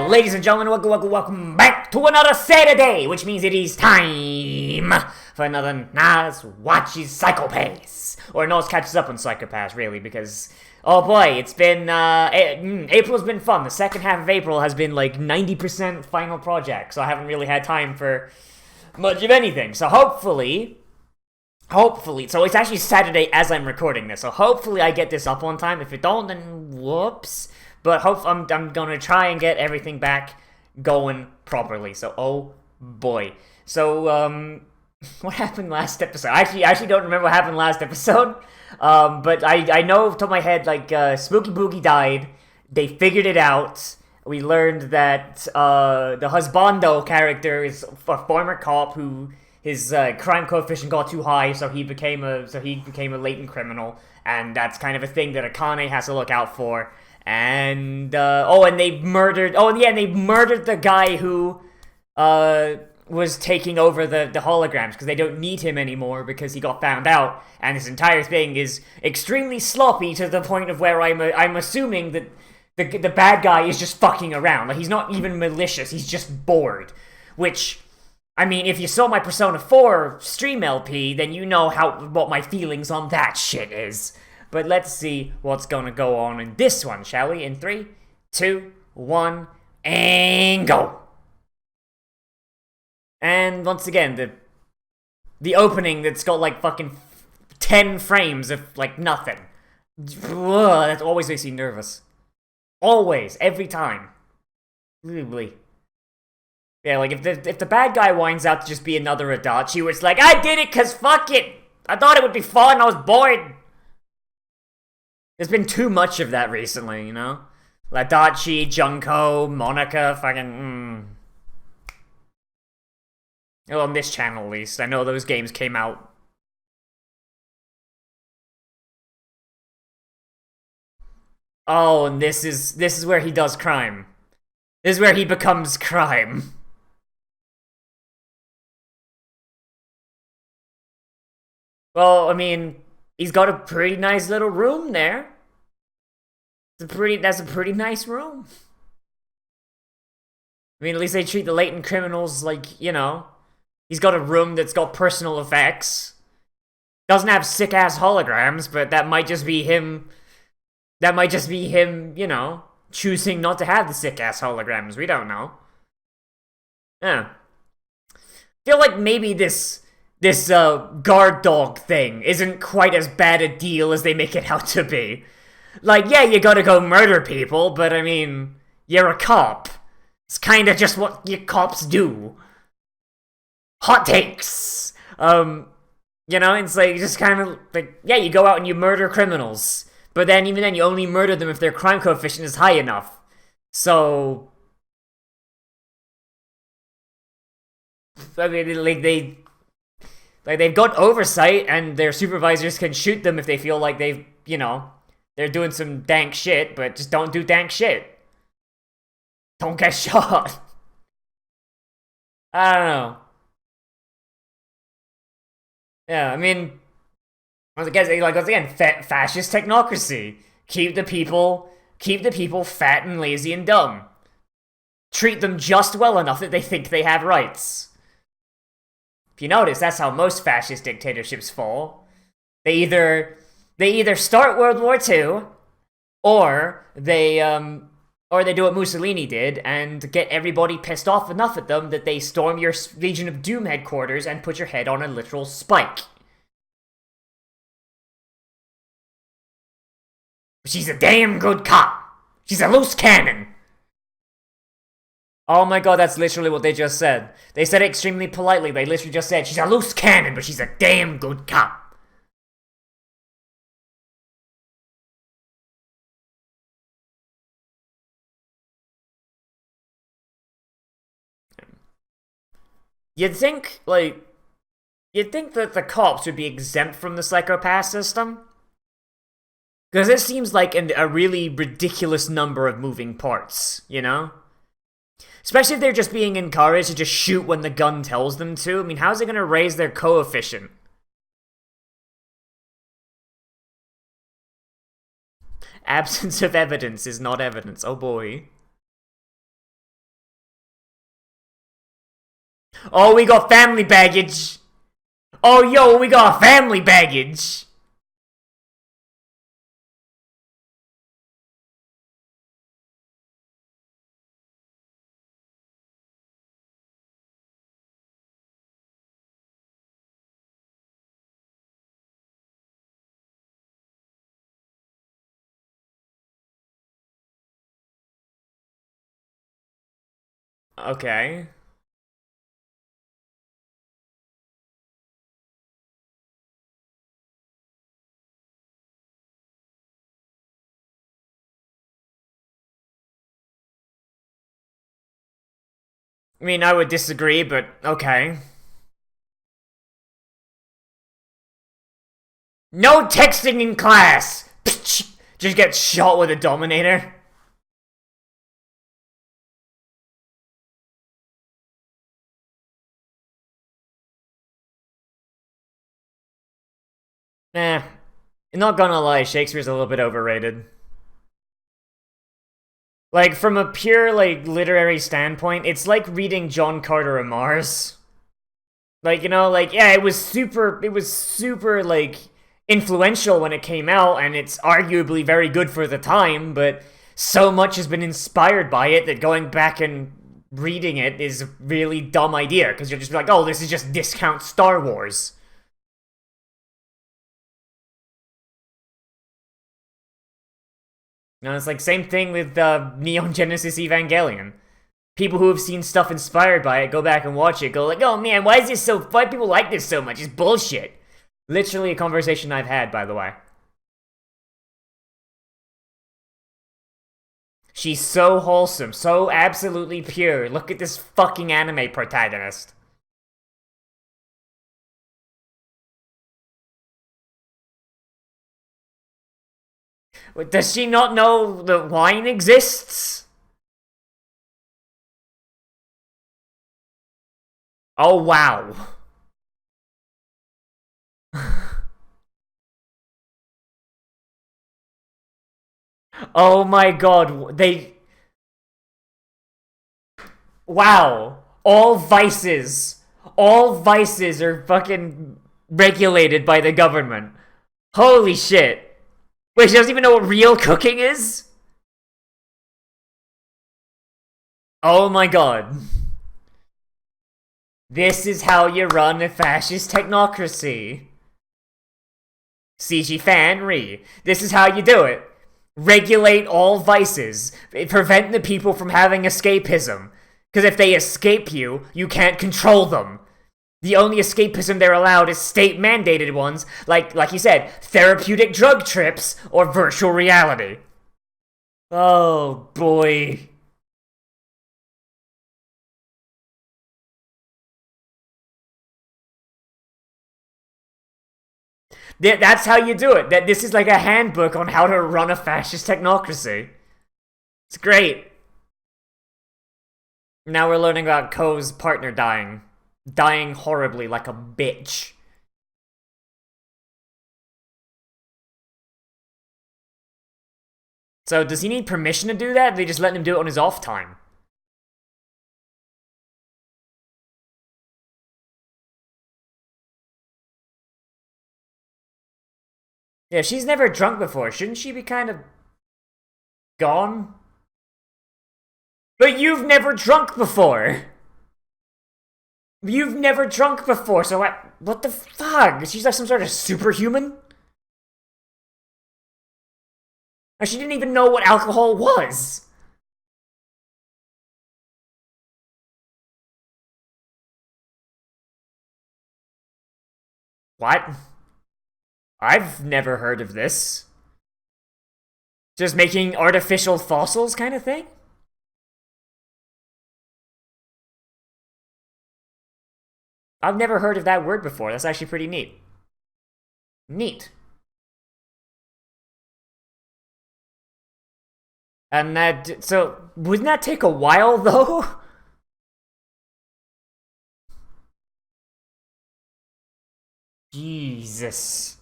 Ladies and gentlemen, welcome back to another Saturday, which means it is time for another Nozz Watches Psychopaths. Or Nozz catches up on Psychopaths, really, because, oh boy, it's been, April's been fun. The second half of April has been like 90% final project, so I haven't really had time for much of anything. So hopefully, so it's actually Saturday as I'm recording this, so hopefully I get this up on time. If it don't, then whoops. But I'm gonna try and get everything back going properly. So, oh boy. So, what happened last episode? I actually don't remember what happened last episode. But I know off the top of my head, like, Spooky Boogie died. They figured it out. We learned that, the husbando character is a former cop who his crime coefficient got too high, so he became a latent criminal, and that's kind of a thing that Akane has to look out for. And they murdered the guy who was taking over the holograms, because they don't need him anymore because he got found out, and this entire thing is extremely sloppy to the point of where I'm assuming that the bad guy is just fucking around. Like, he's not even malicious, he's just bored. Which, I mean, if you saw my Persona 4 stream LP, then you know what my feelings on that shit is. But let's see what's gonna go on in this one, shall we? In 3, 2, 1, and go! And once again, the opening that's got like fucking 10 frames of like nothing. Ugh, that always makes me nervous. Always, every time. Really. Yeah, like if the bad guy winds out to just be another Adachi, where it's like, I did it cause fuck it! I thought it would be fun, I was bored! There's been too much of that recently, you know? Adachi, Junko, Monica, fucking, Well, on this channel, at least. I know those games came out. Oh, and this is where he does crime. This is where he becomes crime. Well, I mean, he's got a pretty nice little room there. That's a pretty nice room. I mean, at least they treat the latent criminals like, you know, he's got a room that's got personal effects. Doesn't have sick-ass holograms, but that might just be him, you know, choosing not to have the sick-ass holograms. We don't know. Yeah. Feel like maybe this guard dog thing isn't quite as bad a deal as they make it out to be. Like, yeah, you gotta go murder people, but I mean, you're a cop. It's kinda just what you cops do. Hot takes! You know, it's like, just kind of, like, yeah, you go out and you murder criminals. But then, even then, you only murder them if their crime coefficient is high enough. So, I mean, they've got oversight, and their supervisors can shoot them if they feel like they've, you know, they're doing some dank shit, but just don't do dank shit. Don't get shot. I don't know. Yeah, I mean, once again, fascist technocracy. Keep the people fat and lazy and dumb. Treat them just well enough that they think they have rights. If you notice, that's how most fascist dictatorships fall. They either start World War II, or they do what Mussolini did and get everybody pissed off enough at them that they storm your Legion of Doom headquarters and put your head on a literal spike. She's a damn good cop. She's a loose cannon. Oh my god, that's literally what they just said. They said it extremely politely. They literally just said, she's a loose cannon, but she's a damn good cop. You'd think that the cops would be exempt from the psychopath system. Because it seems like a really ridiculous number of moving parts, you know? Especially if they're just being encouraged to just shoot when the gun tells them to. I mean, how's it gonna raise their coefficient? Absence of evidence is not evidence, oh boy. Oh, we got family baggage. Oh, yo, we got family baggage. Okay. I mean, I would disagree, but okay. No texting in class! Just get shot with a Dominator. Nah. Not gonna lie, Shakespeare's a little bit overrated. Like, from a pure, like, literary standpoint, it's like reading John Carter of Mars. Like, you know, like, yeah, it was super, like, influential when it came out, and it's arguably very good for the time, but so much has been inspired by it that going back and reading it is a really dumb idea, because you're just like, oh, this is just discount Star Wars. You know, it's like, same thing with Neon Genesis Evangelion. People who have seen stuff inspired by it go back and watch it, go like, oh man, why do people like this so much? It's bullshit. Literally a conversation I've had, by the way. She's so wholesome, so absolutely pure. Look at this fucking anime protagonist. Does she not know that wine exists? Oh wow. Oh my god, wow. All vices are fucking regulated by the government. Holy shit. Wait, she doesn't even know what real cooking is? Oh my god. This is how you run a fascist technocracy. CG Fan Re. This is how you do it. Regulate all vices. Prevent the people from having escapism. Because if they escape you, you can't control them. The only escapism they're allowed is state-mandated ones, like you said, therapeutic drug trips or virtual reality. Oh, boy. That's how you do it. This is like a handbook on how to run a fascist technocracy. It's great. Now we're learning about Ko's partner dying. Dying horribly like a bitch. So does he need permission to do that? Or they just let him do it on his off time? Yeah, she's never drunk before. Shouldn't she be kind of gone? But you've never drunk before! You've never drunk before, so what the fuck? She's like some sort of superhuman? Or she didn't even know what alcohol was. What? I've never heard of this. Just making artificial fossils kind of thing? I've never heard of that word before. That's actually pretty neat. Neat. And that, so, wouldn't that take a while, though? Jesus.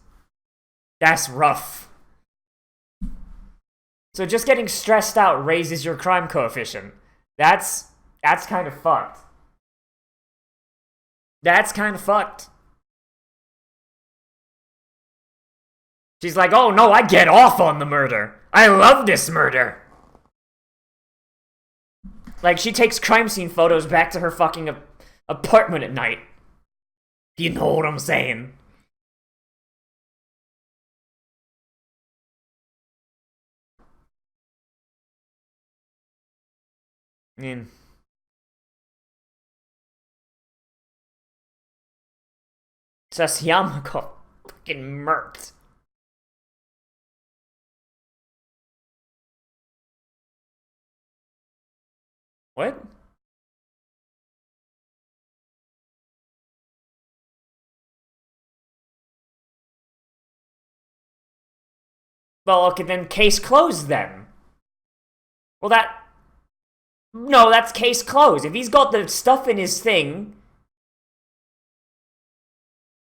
That's rough. So just getting stressed out raises your crime coefficient. That's kind of fucked. That's kind of fucked. She's like, oh no, I get off on the murder. I love this murder. Like, she takes crime scene photos back to her fucking apartment at night. You know what I'm saying? I mean, Sasayama got fucking murked. What? Well, okay, then case closed then. Well, no, that's case closed. If he's got the stuff in his thing,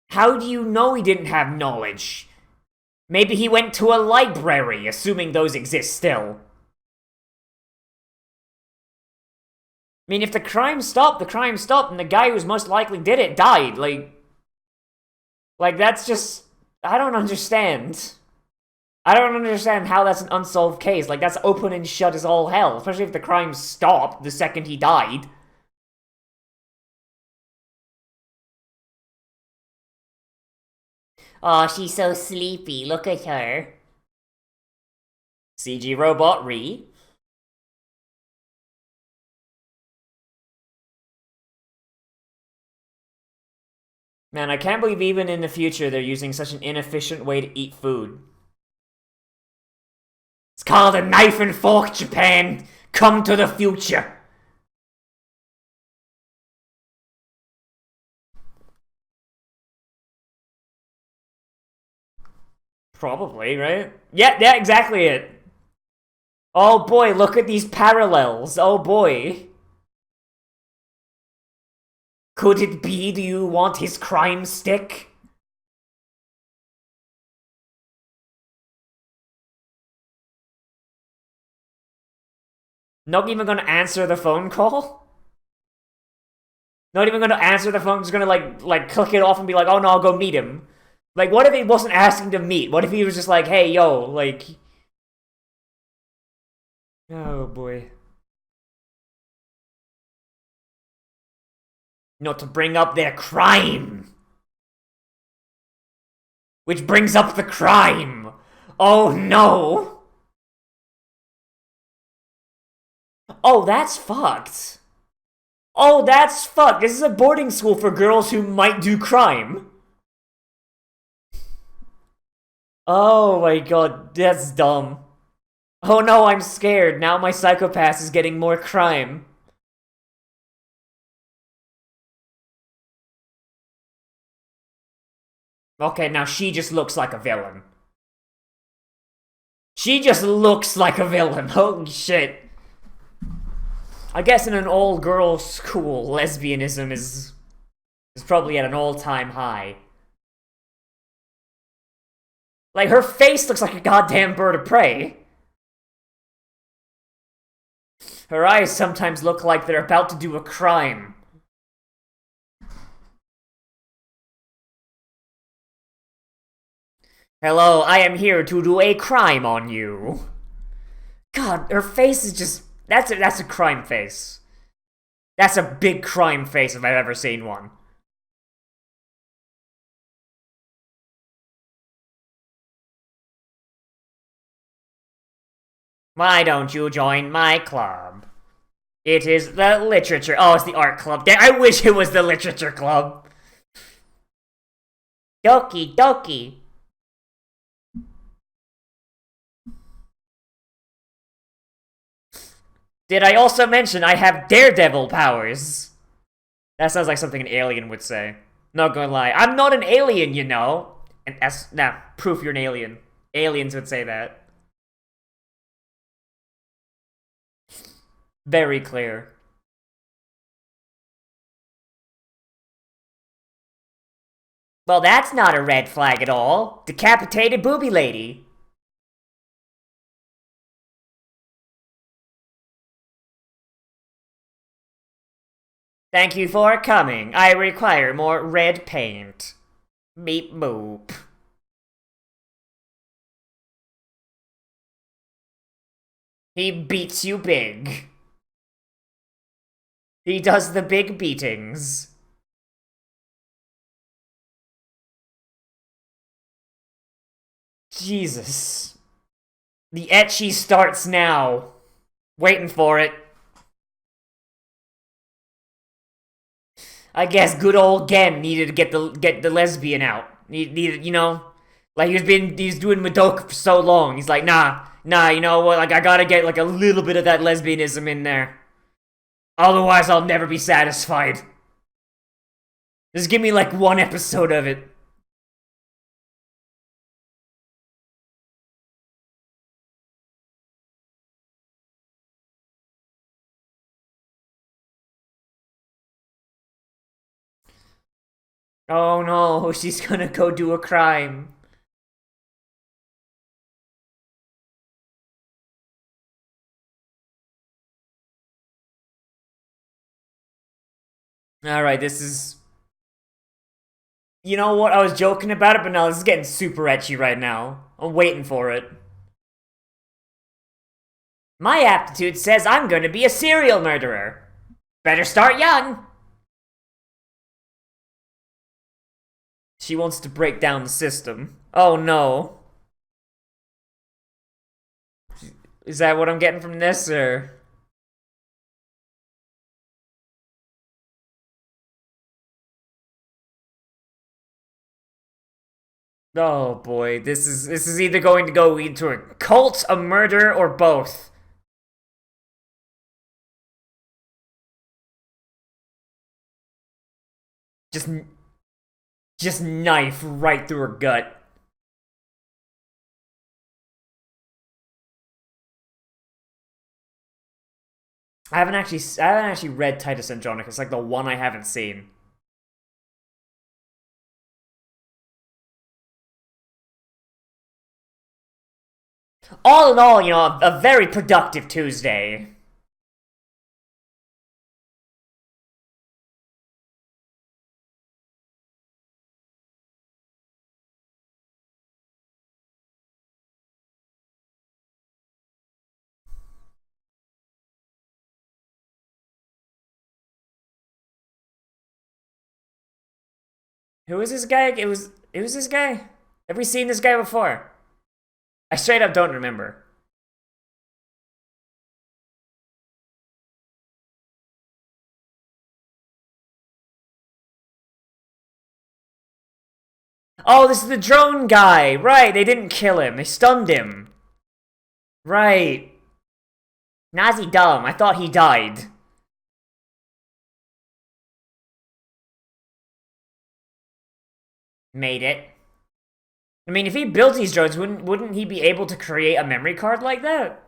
how do you know he didn't have knowledge? Maybe he went to a library, assuming those exist still. I mean, if the crime stopped, and the guy who's most likely did it died. Like that's just... I don't understand. I don't understand how that's an unsolved case. Like, that's open and shut as all hell. Especially if the crime stopped the second he died. Aw, she's so sleepy. Look at her. CG robot Re. Man, I can't believe even in the future they're using such an inefficient way to eat food. It's called a knife and fork, Japan. Come to the future. Probably, right? Yeah, exactly it. Oh boy, look at these parallels. Oh boy. Could it be, do you want his crime stick? Not even gonna answer the phone call? Not even gonna answer the phone, just gonna like click it off and be like, oh no, I'll go meet him. Like, what if he wasn't asking to meet? What if he was just like, hey, yo, like... Oh boy. Not to bring up their crime! Which brings up the crime! Oh no! Oh, that's fucked. Oh, that's fucked. This is a boarding school for girls who might do crime. Oh my god, that's dumb. Oh no, I'm scared. Now my psychopath is getting more crime. Okay, now she just looks like a villain. She just looks like a villain. Holy shit. I guess in an all-girls school, lesbianism is probably at an all-time high. Like, her face looks like a goddamn bird of prey. Her eyes sometimes look like they're about to do a crime. Hello, I am here to do a crime on you. God, her face is just... That's a crime face. That's a big crime face if I've ever seen one. Why don't you join my club? It is the literature... Oh, it's the art club. I wish it was the literature club. Doki doki. Did I also mention I have daredevil powers? That sounds like something an alien would say. Not gonna lie. I'm not an alien, you know. And proof you're an alien. Aliens would say that. Very clear. Well, that's not a red flag at all. Decapitated booby lady. Thank you for coming. I require more red paint. Beep boop. He beats you big. He does the big beatings. Jesus. The ecchi starts now. Waiting for it. I guess good old Gen needed to get the lesbian out. Needed, you know, like he's doing Madoka for so long. He's like, nah, you know what? Like I gotta get like a little bit of that lesbianism in there. Otherwise, I'll never be satisfied. Just give me like one episode of it. Oh no, she's gonna go do a crime. Alright, this is... You know what? I was joking about it, but now this is getting super ecchi right now. I'm waiting for it. My aptitude says I'm gonna be a serial murderer. Better start young. She wants to break down the system. Oh no. Is that what I'm getting from this, or...? Oh boy, this is either going to go into a cult, a murder, or both. Just knife right through her gut. I haven't actually read Titus Andronicus. It's like the one I haven't seen. All in all, you know, a very productive Tuesday. Who is this guy? Who's this guy? Have we seen this guy before? I straight up don't remember. Oh, this is the drone guy. Right, they didn't kill him. They stunned him. Right. Nazi dumb. I thought he died. Made it. I mean, if he built these drones, wouldn't he be able to create a memory card like that?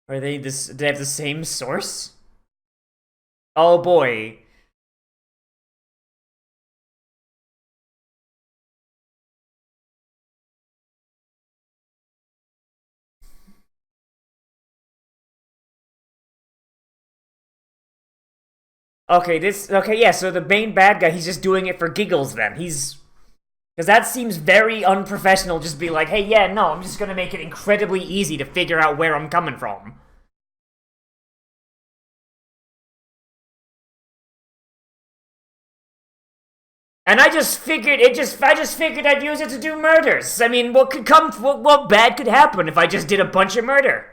Are they this? Do they have the same source? Oh boy. Okay, yeah, so the main bad guy, he's just doing it for giggles then. Because that seems very unprofessional, just be like, hey, yeah, no, I'm just gonna make it incredibly easy to figure out where I'm coming from. And I just figured I'd use it to do murders. I mean, what bad could happen if I just did a bunch of murder?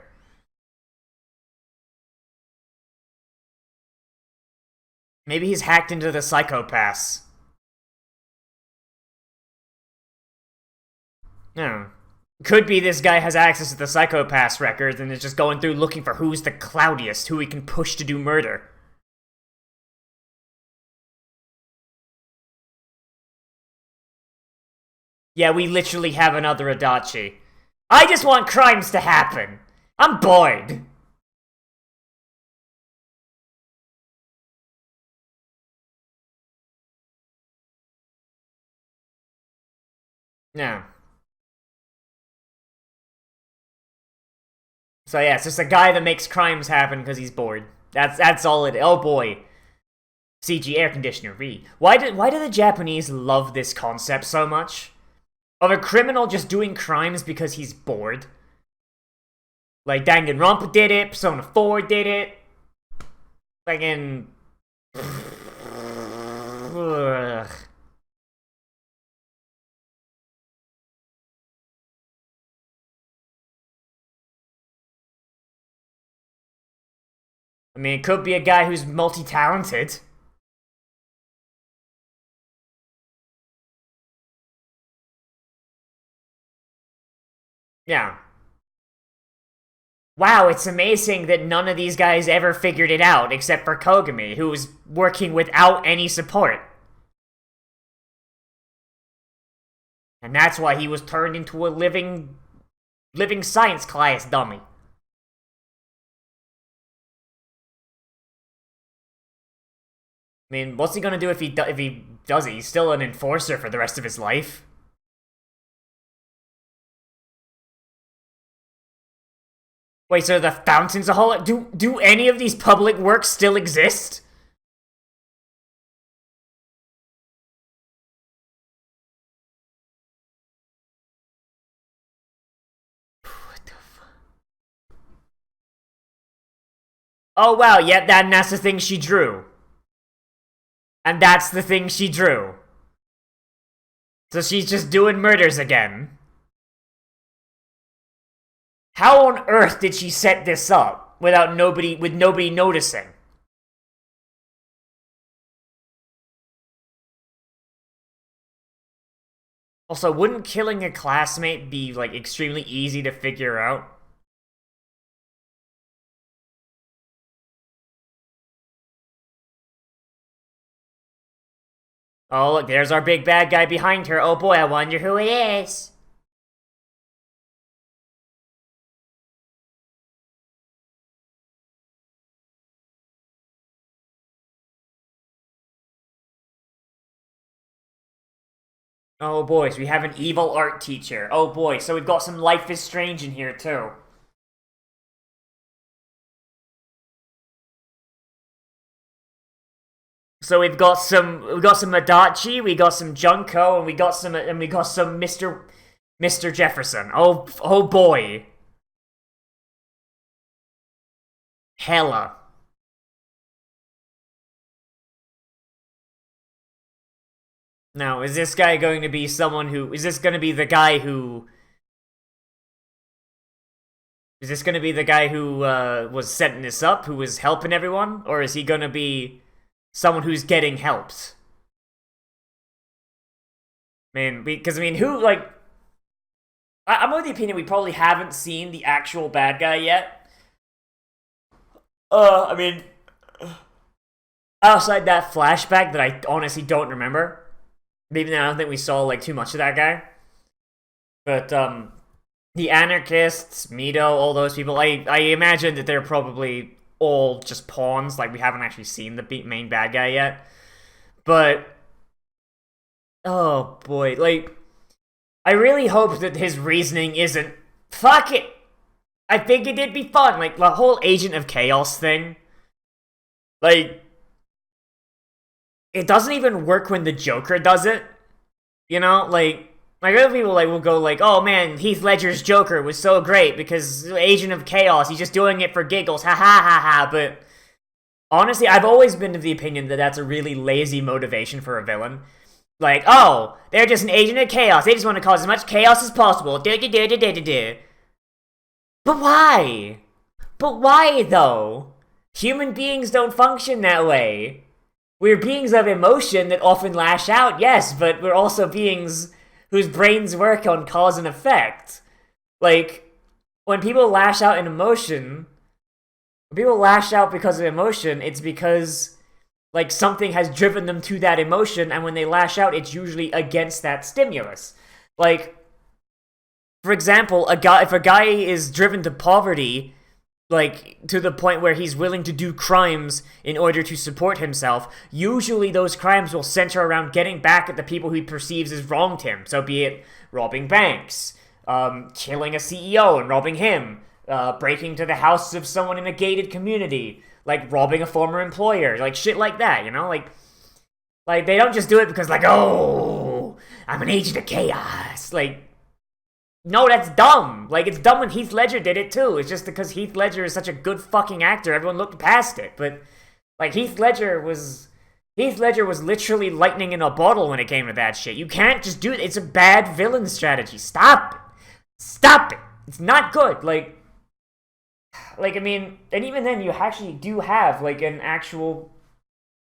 Maybe he's hacked into the psychopaths. No. Could be this guy has access to the psychopaths records and is just going through looking for who's the cloudiest, who he can push to do murder. Yeah, we literally have another Adachi. I just want crimes to happen. I'm bored. No. So yeah, it's just a guy that makes crimes happen because he's bored. That's all it is. Oh boy. CG air conditioner, Why do the Japanese love this concept so much? Of a criminal just doing crimes because he's bored? Like, Danganronpa did it, Persona 4 did it. Like in... Ugh. I mean, it could be a guy who's multi-talented. Yeah. Wow, it's amazing that none of these guys ever figured it out, except for Kogami, who was working without any support. And that's why he was turned into a living science class dummy. I mean, what's he gonna do if he does it? He's still an enforcer for the rest of his life. Wait, so the fountains a whole do any of these public works still exist? What the fuck? Oh wow, yeah, that's the thing she drew. And that's the thing she drew. So she's just doing murders again. How on earth did she set this up with nobody noticing? Also, wouldn't killing a classmate be, like, extremely easy to figure out? Oh, look, there's our big bad guy behind her. Oh boy, I wonder who it is. Oh boy, so we have an evil art teacher. Oh boy, so we've got some Life is Strange in here too. So we've got some Adachi, we got some Junko, and we got some Mr. Jefferson. Oh boy. Hella. Now, is this guy going to be someone who... Is this going to be the guy who... Is this going to be the guy who was setting this up, who was helping everyone? Or is he going to be someone who's getting helped? Man, because, I mean, who, like... I'm of the opinion we probably haven't seen the actual bad guy yet. I mean... Outside that flashback that I honestly don't remember. Maybe I don't think we saw, like, too much of that guy. But, the anarchists, Mito, all those people, I imagine that they're probably all just pawns. Like, we haven't actually seen the main bad guy yet. But, oh boy, like, I really hope that his reasoning isn't, fuck it! I think it'd be fun. Like, the whole Agent of Chaos thing. Like, it doesn't even work when the Joker does it. You know, like other people will go like, oh man, Heath Ledger's Joker was so great because Agent of Chaos, he's just doing it for giggles, ha ha ha ha. But honestly, I've always been of the opinion that that's a really lazy motivation for a villain. Like, oh, they're just an agent of chaos. They just want to cause as much chaos as possible. But why? But why though? Human beings don't function that way. We're beings of emotion that often lash out, yes, but we're also beings whose brains work on cause and effect. Like, when people lash out in emotion, when people lash out because of emotion, it's because, like, something has driven them to that emotion, and when they lash out, it's usually against that stimulus. Like, for example, if a guy is driven to poverty, like, to the point where he's willing to do crimes in order to support himself, usually those crimes will center around getting back at the people who he perceives as wronged him. So be it robbing banks, killing a CEO and robbing him, breaking to the house of someone in a gated community, like robbing a former employer, like shit like that, you know? Like they don't just do it because, like, oh, I'm an agent of chaos. Like, no, that's dumb. Like, it's dumb when Heath Ledger did it, too. It's just because Heath Ledger is such a good fucking actor, everyone looked past it. But, like, Heath Ledger was literally lightning in a bottle when it came to that shit. You can't just do it. It's a bad villain strategy. Stop it. Stop it. It's not good. Like, I mean, and even then, you actually do have, like, an actual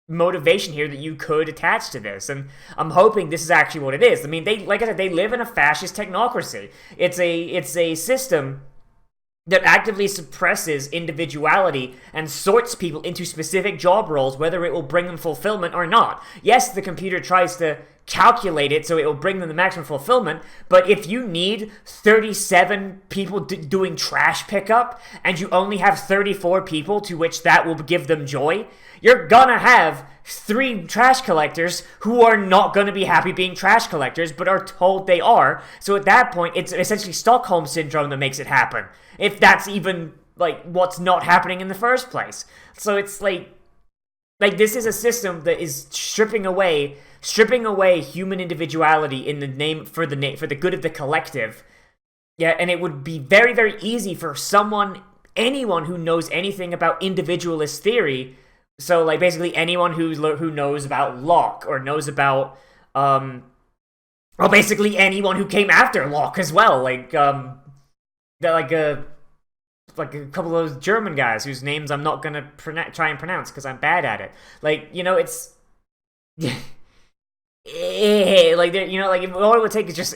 motivation here that you could attach to this, and I'm hoping this is actually what it is. I mean, like I said, they live in a fascist technocracy. It's a system that actively suppresses individuality and sorts people into specific job roles, whether it will bring them fulfillment or not. Yes, the computer tries to calculate it so it will bring them the maximum fulfillment, but if you need 37 people doing trash pickup, and you only have 34 people to which that will give them joy, you're gonna have 3 trash collectors who are not gonna be happy being trash collectors, but are told they are. So at that point, it's essentially Stockholm Syndrome that makes it happen. If that's even, like, what's not happening in the first place. So it's like this is a system that is stripping away human individuality in the name for the good of the collective. Yeah, and it would be very, very easy for anyone who knows anything about individualist theory. So, like, basically anyone who knows about Locke or knows about, well, basically anyone who came after Locke as well, like a couple of those German guys whose names I'm not gonna try and pronounce because I'm bad at it. Like, you know, it's like, you know, like, all it would take is just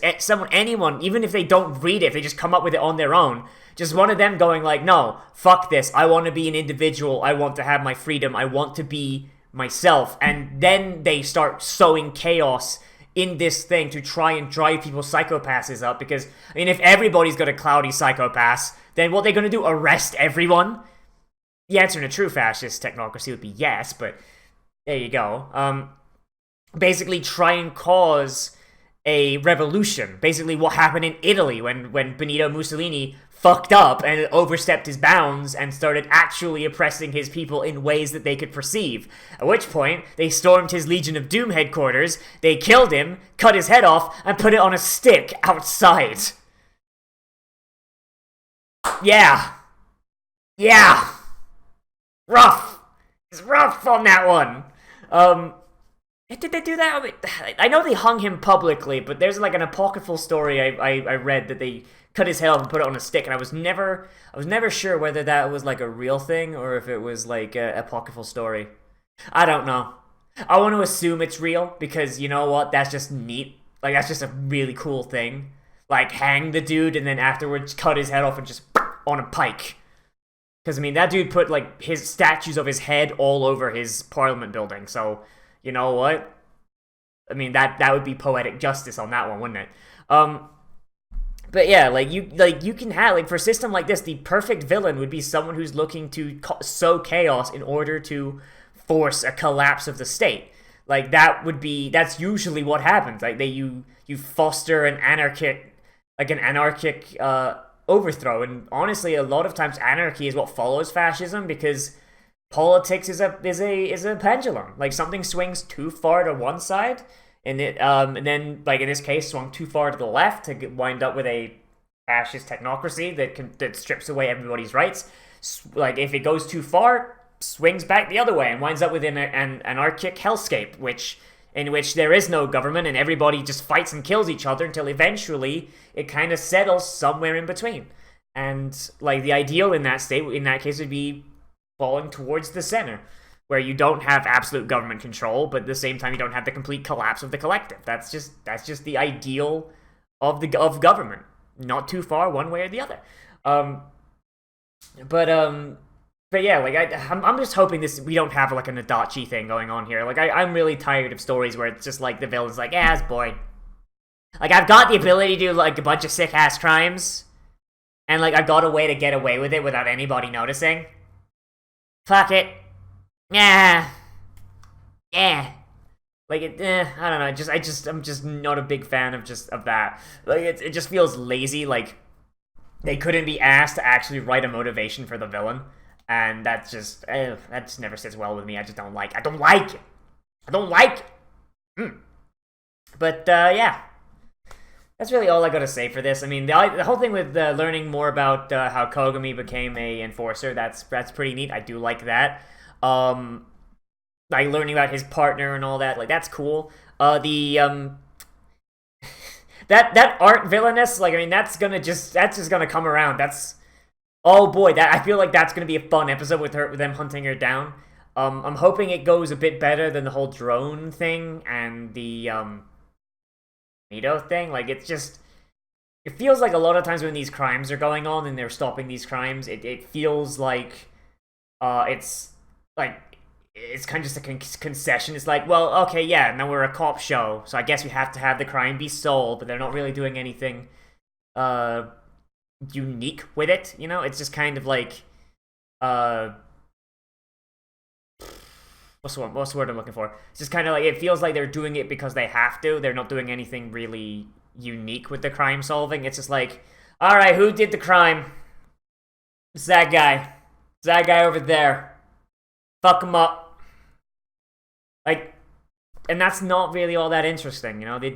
anyone, even if they don't read it, if they just come up with it on their own, just one of them going like, no, fuck this, I want to be an individual, I want to have my freedom, I want to be myself, and then they start sowing chaos in this thing to try and drive people's psychopasses up, because, I mean, if everybody's got a cloudy psychopath, then what are they going to do, arrest everyone? The answer in a true fascist technocracy would be yes, but there you go. Basically try and cause a revolution. Basically what happened in Italy when Benito Mussolini fucked up and overstepped his bounds and started actually oppressing his people in ways that they could perceive. At which point, they stormed his Legion of Doom headquarters, they killed him, cut his head off, and put it on a stick outside. Yeah. Yeah. Rough. It's rough on that one. Did they do that? I know they hung him publicly, but there's like an apocryphal story I read that they cut his head off and put it on a stick, and I was never sure whether that was like a real thing or if it was like a apocryphal story. I don't know. I want to assume it's real because, you know what, that's just neat. Like, that's just a really cool thing. Like, hang the dude and then afterwards cut his head off and just on a pike. Because, I mean, that dude put like his statues of his head all over his parliament building, so you know what? I mean, that would be poetic justice on that one, wouldn't it? But yeah, like you can have, like, for a system like this, the perfect villain would be someone who's looking to sow chaos in order to force a collapse of the state. Like, that's usually what happens. Like, you foster an anarchic overthrow, and honestly, a lot of times anarchy is what follows fascism, because politics is a pendulum. Like, something swings too far to one side, and then, like in this case, swung too far to the left to wind up with a fascist technocracy that strips away everybody's rights. Like, if it goes too far, swings back the other way and winds up with an anarchic hellscape, in which there is no government and everybody just fights and kills each other until eventually it kind of settles somewhere in between. And like, the ideal in that case would be falling towards the center, where you don't have absolute government control, but at the same time you don't have the complete collapse of the collective. That's just the ideal of government. Not too far one way or the other. But yeah, like I'm just hoping we don't have like an Adachi thing going on here. Like, I'm really tired of stories where it's just like the villain's like, yeah, it's boy. Like, I've got the ability to do like a bunch of sick ass crimes, and like I've got a way to get away with it without anybody noticing. Fuck it. Yeah. Like, I don't know. I'm just not a big fan of that. Like, it just feels lazy. Like, they couldn't be asked to actually write a motivation for the villain, and that just never sits well with me. I just don't like. I don't like it. I don't like it. But yeah, that's really all I gotta say for this. I mean, the whole thing with learning more about how Kogami became a enforcer, that's pretty neat. I do like that. Like learning about his partner and all that, like that's cool. That art villainess, like I mean, that's just gonna come around. Oh boy, I feel like that's gonna be a fun episode with them hunting her down. I'm hoping it goes a bit better than the whole drone thing and the Mito thing. Like it feels like a lot of times when these crimes are going on and they're stopping these crimes, it feels like it's kind of just a concession. It's like, well, okay, yeah, now we're a cop show, so I guess we have to have the crime be solved, but they're not really doing anything unique with it, you know? It's just kind of like, what's the word I'm looking for? It's just kind of like, it feels like they're doing it because they have to. They're not doing anything really unique with the crime solving. It's just like, alright, who did the crime? It's that guy. It's that guy over there. Fuck him up. Like, and that's not really all that interesting, you know? Every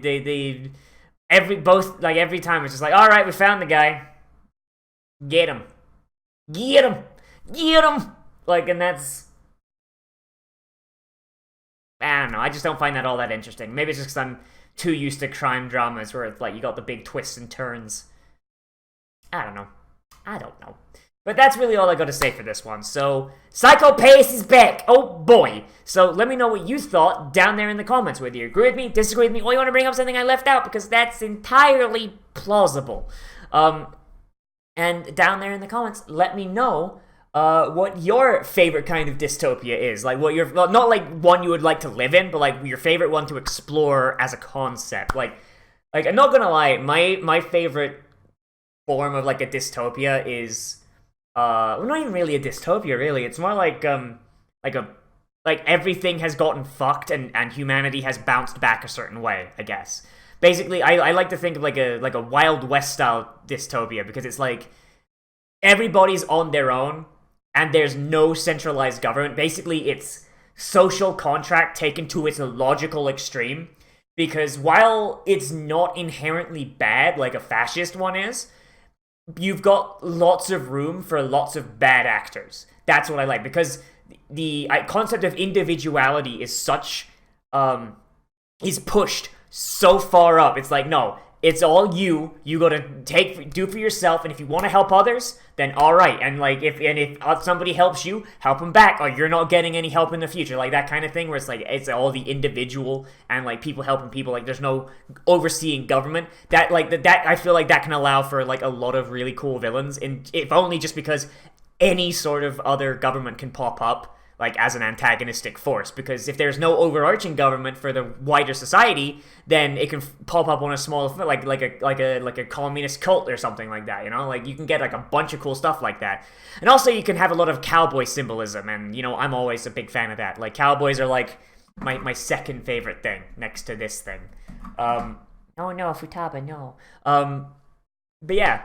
time it's just like, alright, we found the guy. Get him. Get him. Get him. Like, and that's, I don't know, I just don't find that all that interesting. Maybe it's just because I'm too used to crime dramas where it's like, you got the big twists and turns. I don't know. But that's really all I got to say for this one. So, Psycho Pace is back. Oh boy. So, let me know what you thought down there in the comments. Whether you agree with me, disagree with me, or you want to bring up something I left out, because that's entirely plausible. And down there in the comments, let me know what your favorite kind of dystopia is. Like, what not like one you would like to live in, but like your favorite one to explore as a concept. Like I'm not gonna lie, my favorite form of like a dystopia is well, not even really a dystopia, really. It's more like everything has gotten fucked and humanity has bounced back a certain way, I guess. Basically, I like to think of like a Wild West style dystopia, because it's like everybody's on their own and there's no centralized government. Basically, it's social contract taken to its logical extreme, because while it's not inherently bad like a fascist one is, you've got lots of room for lots of bad actors. That's what I like, because the concept of individuality is is pushed so far up. It's like, no, it's all you gotta do for yourself, and if you want to help others, then alright, and like if somebody helps you, help them back, or you're not getting any help in the future, like that kind of thing, where it's like, it's all the individual, and like people helping people, like there's no overseeing government. That I feel like that can allow for like a lot of really cool villains, and if only just because any sort of other government can pop up like as an antagonistic force, because if there's no overarching government for the wider society, then it can pop up on a small, like a communist cult or something like that, you know? Like you can get like a bunch of cool stuff like that. And also you can have a lot of cowboy symbolism, and you know, I'm always a big fan of that. Like cowboys are like my second favorite thing next to this thing. Oh no, Futaba, no. But yeah,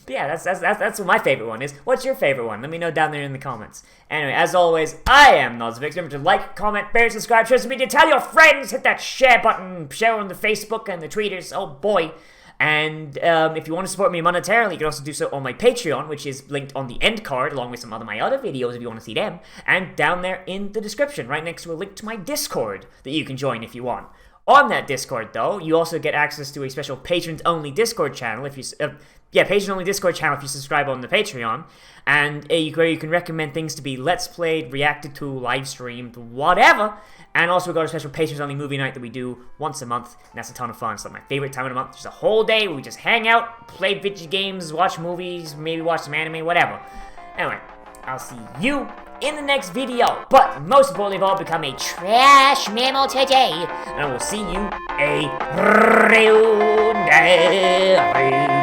that's what my favorite one is. What's your favorite one? Let me know down there in the comments. Anyway, as always, I am Nozz. Remember to like, comment, share, subscribe, share social media, tell your friends, hit that share button, share on the Facebook and the Tweeters. Oh boy. And if you want to support me monetarily, you can also do so on my Patreon, which is linked on the end card, along with some of my other videos if you want to see them, and down there in the description, right next to a link to my Discord that you can join if you want. On that Discord, though, you also get access to a special patrons-only Discord channel if you patrons-only Discord channel if you subscribe on the Patreon, and where you can recommend things to be Let's Played, reacted to, live streamed, whatever. And also we've got a special patrons-only movie night that we do once a month, and that's a ton of fun. It's like my favorite time of the month. Just a whole day where we just hang out, play video games, watch movies, maybe watch some anime, whatever. Anyway, I'll see you in the next video, but most importantly of all, become a trash mammal today, and I will see you a real day.